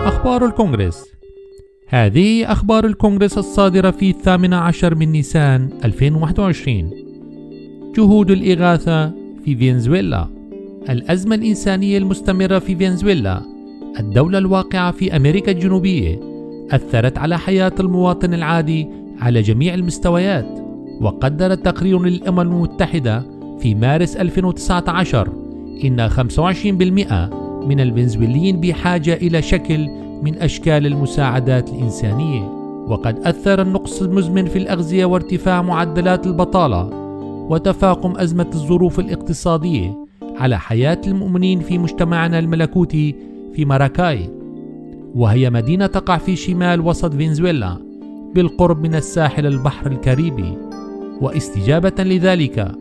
أخبار الكونغرس. هذه أخبار الكونغرس الصادرة في 18 من نيسان 2021. جهود الإغاثة في فنزويلا. الأزمة الإنسانية المستمرة في فنزويلا، الدولة الواقعة في أمريكا الجنوبية، أثرت على حياة المواطن العادي على جميع المستويات. وقدر تقرير للأمم المتحدة في مارس 2019 إن 25% من الفنزويليين بحاجة إلى شكل من أشكال المساعدات الإنسانية. وقد أثر النقص المزمن في الأغذية وارتفاع معدلات البطالة وتفاقم أزمة الظروف الاقتصادية على حياة المؤمنين في مجتمعنا الملكوتي في ماراكاي، وهي مدينة تقع في شمال وسط فنزويلا بالقرب من الساحل البحر الكاريبي. واستجابة لذلك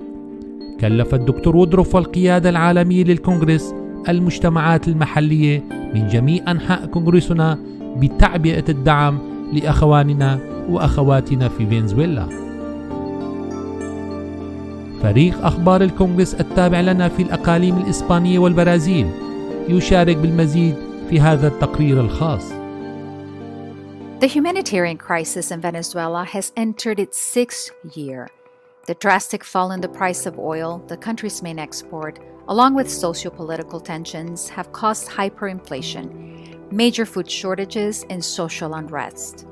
كلف الدكتور وودروف والقيادة العالمية للكونغرس المجتمعات المحلية من جميع أنحاء كونغرسنا بتعبئة الدعم لأخواننا وأخواتنا في فنزويلا. فريق أخبار الكونغرس التابع لنا في الأقاليم الإسبانية والبرازيل يشارك بالمزيد في هذا التقرير الخاص. The humanitarian crisis in Venezuela has entered its sixth year. The drastic fall in the price of oil, the country's main export, along with socio-political tensions, have caused hyperinflation, major food shortages, and social unrest.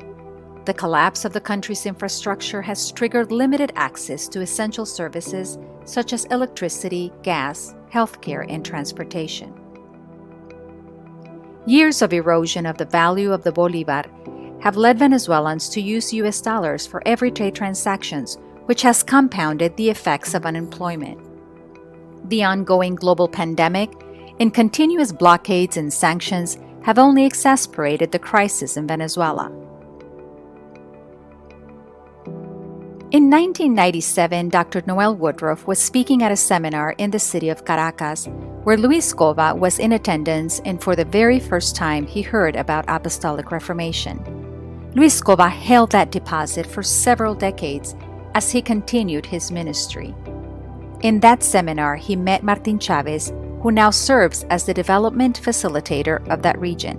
The collapse of the country's infrastructure has triggered limited access to essential services such as electricity, gas, healthcare, and transportation. Years of erosion of the value of the bolivar have led Venezuelans to use US dollars for everyday transactions, which has compounded the effects of unemployment. The ongoing global pandemic and continuous blockades and sanctions have only exacerbated the crisis in Venezuela. In 1997, Dr. Noel Woodruff was speaking at a seminar in the city of Caracas, where Luis Cova was in attendance, and for the very first time he heard about Apostolic Reformation. Luis Cova held that deposit for several decades as he continued his ministry. In that seminar, he met Martin Chavez, who now serves as the development facilitator of that region.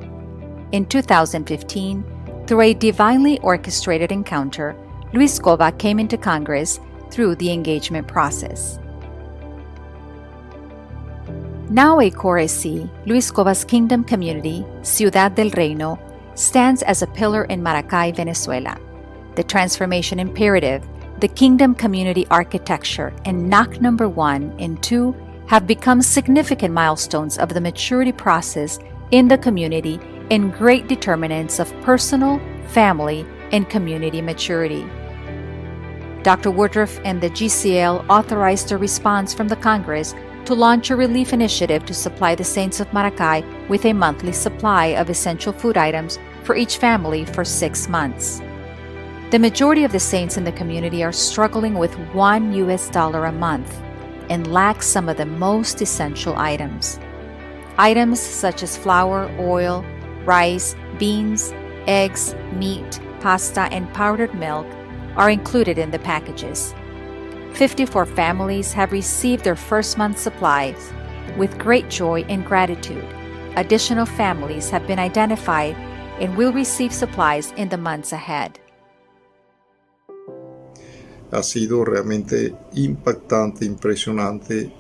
In 2015, through a divinely orchestrated encounter, Luis Cova came into Congress through the engagement process. Now a Core C, Luis Cova's kingdom community, Ciudad del Reino, stands as a pillar in Maracay, Venezuela. The transformation imperative, the kingdom community architecture, and knock number 1 and 2 have become significant milestones of the maturity process in the community and great determinants of personal, family, and community maturity. Dr. Woodruff and the GCL authorized a response from the Congress to launch a relief initiative to supply the saints of Maracay with a monthly supply of essential food items for each family for 6 months. The majority of the saints in the community are struggling with $1 a month and lack some of the most essential items. Items such as flour, oil, rice, beans, eggs, meat, pasta, and powdered milk are included in the packages. 54 families have received their first month's supplies with great joy and gratitude. Additional families have been identified and will receive supplies in the months ahead. Ha sido realmente impactante, impresionante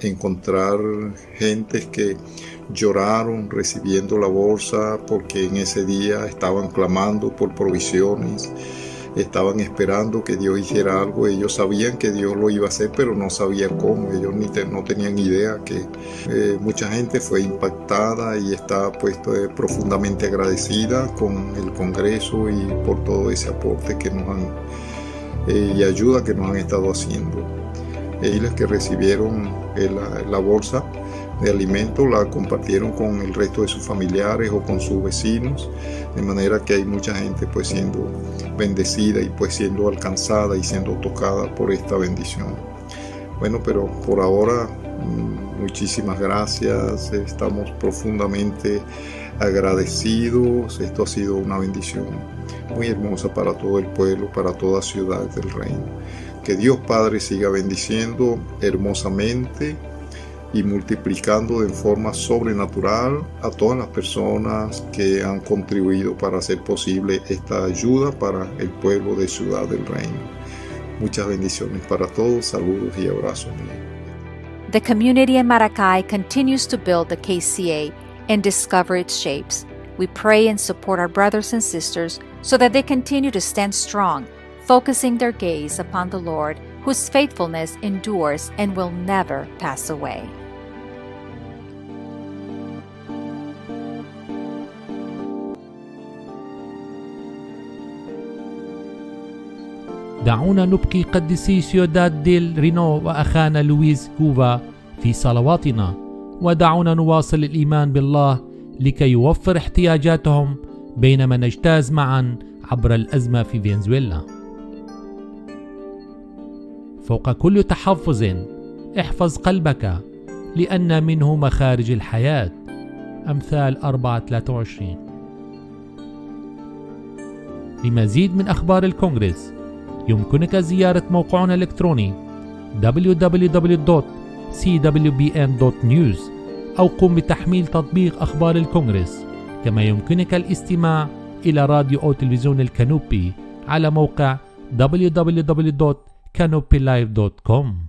encontrar gente que lloraron recibiendo la bolsa porque en ese día estaban clamando por provisiones, estaban esperando que Dios hiciera algo. Ellos sabían que Dios lo iba a hacer, pero no sabían cómo. Ellos no tenían idea que mucha gente fue impactada y está profundamente agradecida con el Congreso y por todo ese aporte que nos han y ayuda que nos han estado haciendo. Ellos que recibieron la bolsa de alimentos la compartieron con el resto de sus familiares o con sus vecinos, de manera que hay mucha gente siendo bendecida y siendo alcanzada y siendo tocada por esta bendición. Bueno, pero por ahora muchísimas gracias, estamos profundamente agradecidos. Esto ha sido una bendición muy hermosa para todo el pueblo, para toda Ciudad del Reino. Que Dios Padre siga bendiciendo hermosamente y multiplicando de forma sobrenatural a todas las personas que han contribuido para hacer posible esta ayuda para el pueblo de Ciudad del Reino. Muchas bendiciones para todos, saludos y abrazos míos. The community in Maracay continues to build the KCA and discover its shapes. We pray and support our brothers and sisters so that they continue to stand strong, focusing their gaze upon the Lord, whose faithfulness endures and will never pass away. دعونا نبقي قديسي سيوداد ديل رينو وأخانا لويس كوفا في صلواتنا، ودعونا نواصل الإيمان بالله لكي يوفر احتياجاتهم بينما نجتاز معا عبر الأزمة في فنزويلا. فوق كل تحفظ احفظ قلبك لأن منه مخارج الحياة. أمثال 4:23. لمزيد من أخبار الكونغرس يمكنك زيارة موقعنا الإلكتروني www.cwbn.news أو قم بتحميل تطبيق أخبار الكونغرس، كما يمكنك الاستماع إلى راديو أو تلفزيون الكانوبي على موقع www.canopylive.com.